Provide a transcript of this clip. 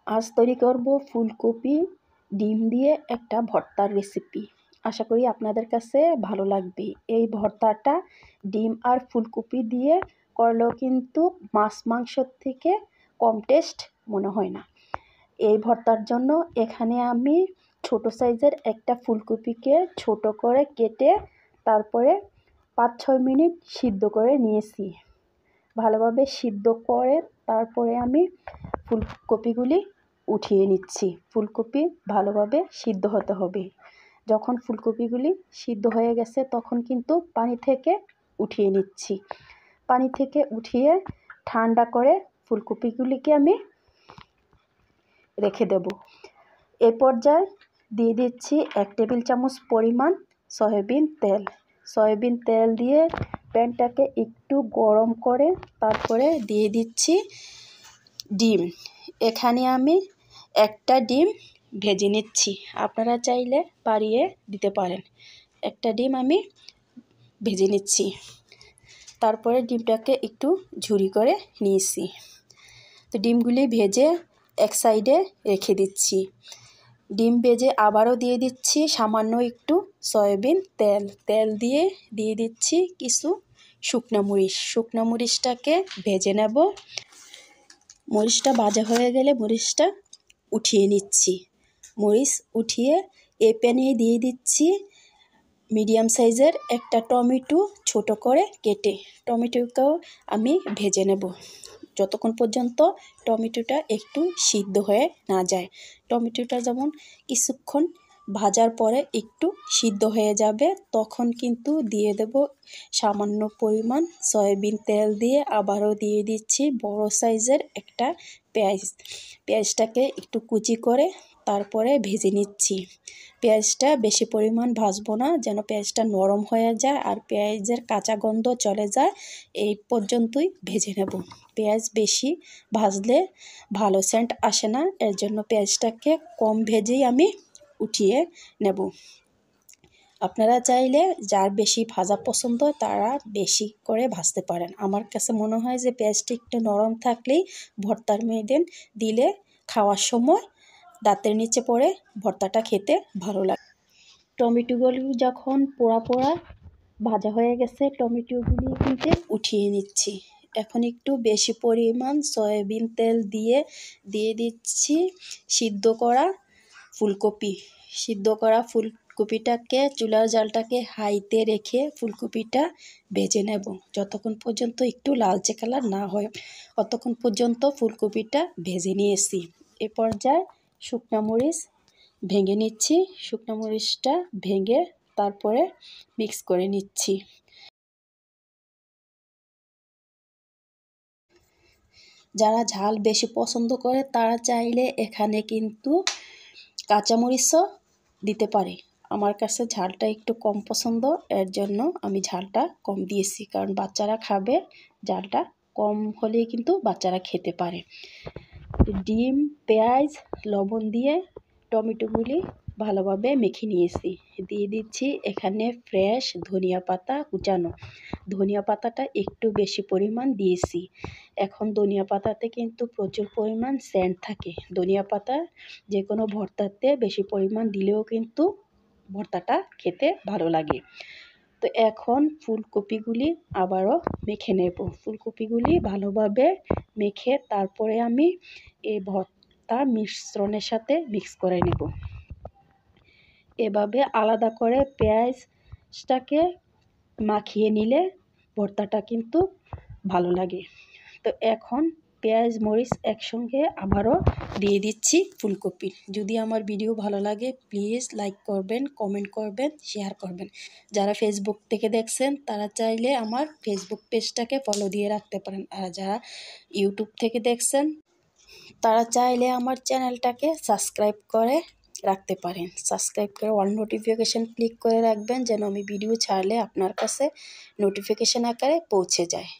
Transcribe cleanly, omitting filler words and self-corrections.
আজ তৈরি করব ফুলকপি ডিম দিয়ে একটা ভর্তার রেসিপি। আশা করি আপনাদের কাছে ভালো লাগবে। এই ভর্তাটা ডিম আর ফুলকপি দিয়ে করলেও কিন্তু মাছ মাংসর থেকে কম টেস্ট মনে হয় না। এই ভর্তার জন্য এখানে আমি ছোট সাইজের একটা ফুলকপিকে ছোট করে কেটে তারপরে 5-6 মিনিট সিদ্ধ করে নিয়েছি। ভালোভাবে সিদ্ধ করে তারপরে আমি ফুলকপিগুলি উঠিয়ে নিচ্ছি। ফুলকপি ভালোভাবে সিদ্ধ হতে হবে। যখন ফুলকপিগুলি সিদ্ধ হয়ে গেছে তখন কিন্তু পানি থেকে উঠিয়ে নিচ্ছি। পানি থেকে উঠিয়ে ঠান্ডা করে ফুলকপিগুলিকে আমি রেখে দেব। এ পর্যায়ে দিয়ে দিচ্ছি 1 টেবিল চামচ পরিমাণ সয়াবিন তেল। সয়াবিন তেল দিয়ে প্যানটাকে একটু গরম করে তারপরে দিয়ে দিচ্ছি ডিম। এখানে আমি একটা ডিম ভেজে নিচ্ছি, আপনারা চাইলে পারিয়ে দিতে পারেন। একটা ডিম আমি ভেজে নিচ্ছি, তারপরে ডিমটাকে একটু ঝুরি করে নিয়েছি। তো ডিমগুলি ভেজে এক সাইডে রেখে দিচ্ছি। ডিম ভেজে আবারও দিয়ে দিচ্ছি সামান্য একটু সয়াবিন তেল দিয়ে দিচ্ছি কিছু শুকনো মরিচ। শুকনো মরিচটাকে ভেজে নেব। মরিচটা ভাজা হয়ে গেলে মরিচটা উঠিয়ে নিচ্ছি। মরিচ উঠিয়ে এই প্যানে দিয়ে দিচ্ছি মিডিয়াম সাইজের একটা টমেটো ছোট করে কেটে। টমেটোকেও আমি ভেজে নেব যতক্ষণ পর্যন্ত টমেটোটা একটু সিদ্ধ হয়ে না যায়। টমেটোটা যেমন কিছুক্ষণ ভাজার পরে একটু সিদ্ধ হয়ে যাবে তখন কিন্তু দিয়ে দেব সামান্য পরিমাণ সয়াবিন তেল দিয়ে আবারও দিয়ে দিচ্ছি বড় সাইজের একটা পেঁয়াজ। পেঁয়াজটাকে একটু কুচি করে তারপরে ভেজে নিচ্ছি। পেঁয়াজটা বেশি পরিমাণ ভাজবো না, যেন পেঁয়াজটা নরম হয়ে যায় আর পেঁয়াজের কাঁচা গন্ধ চলে যায়, এই পর্যন্তই ভেজে নেব। পেঁয়াজ বেশি ভাজলে ভালো সেন্ট আসে না, এর জন্য পেঁয়াজটাকে কম ভেজেই আমি উঠিয়ে নেব। আপনারা চাইলে যার বেশি ভাজা পছন্দ তারা বেশি করে ভাজতে পারেন। আমার কাছে মনে হয় যে পেঁয়াজটা একটু নরম থাকলেই ভর্তার মধ্যে দিলে খাওয়ার সময় দাঁতের নিচে পড়ে ভর্তাটা খেতে ভালো লাগে। টমেটোগুলি যখন পোড়া ভাজা হয়ে গেছে টমেটোগুলি কিন্তু উঠিয়ে নিচ্ছি। এখন একটু বেশি পরিমাণ সয়াবিন তেল দিয়ে দিচ্ছি সিদ্ধ করা ফুলকপি। সিদ্ধ করা ফুলকপিটাকে চুলার জালটাকে হাইতে রেখে ফুলকপিটা ভেজে নেব যতক্ষণ পর্যন্ত একটু লালচে কালার না হয়, ততক্ষণ পর্যন্ত ফুলকপিটা ভেজে নিয়েছি। এ পর্যায়ে শুকনো মরিচ ভেঙে নিচ্ছি। শুকনো মরিচটা ভেঙে তারপরে মিক্স করে নিচ্ছি। যারা ঝাল বেশি পছন্দ করে তারা চাইলে এখানে কিন্তু কাঁচামরিচও দিতে পারে। আমার কাছে ঝালটা একটু কম পছন্দ, এর জন্য আমি ঝালটা কম দিয়েছি, কারণ বাচ্চারা খাবে, ঝালটা কম হলেই কিন্তু বাচ্চারা খেতে পারে। ডিম, পেঁয়াজ, লবণ দিয়ে টমেটোগুলি ভালোভাবে মেখে নিয়েছি। দিয়ে দিচ্ছি এখানে ফ্রেশ ধনিয়া পাতা কুচানো। ধনিয়া পাতাটা একটু বেশি পরিমাণ দিয়েছি। এখন ধনিয়া পাতাতে কিন্তু প্রচুর পরিমাণ সেন্ট থাকে। ধনিয়া পাতা যে কোনো ভর্তাতে বেশি পরিমাণ দিলেও কিন্তু ভর্তাটা খেতে ভালো লাগে। তো এখন ফুলকপিগুলি আবারও মেখে নেব। ফুলকপিগুলি ভালোভাবে মেখে তারপরে আমি এই ভর্তা মিশ্রণের সাথে মিক্স করে নেব। এভাবে আলাদা করে পেঁয়াজটাকে মাখিয়ে নিলে ভর্তাটা কিন্তু ভালো লাগে। তো এখন পেঁয়াজ মরিচ একসঙ্গে আবারও দিয়ে দিচ্ছি ফুলকপি। যদি আমার ভিডিও ভালো লাগে প্লিজ লাইক করবেন, কমেন্ট করবেন, শেয়ার করবেন। যারা ফেসবুক থেকে দেখছেন তারা চাইলে আমার ফেসবুক পেজটাকে ফলো দিয়ে রাখতে পারেন, আর যারা ইউটিউব থেকে দেখছেন তারা চাইলে আমার চ্যানেলটাকে সাবস্ক্রাইব করে রাখতে পারেন। সাবস্ক্রাইব করে অল নোটিফিকেশান ক্লিক করে রাখবেন, যেন আমি ভিডিও ছাড়লে আপনার কাছে নোটিফিকেশান আকারে পৌঁছে যায়।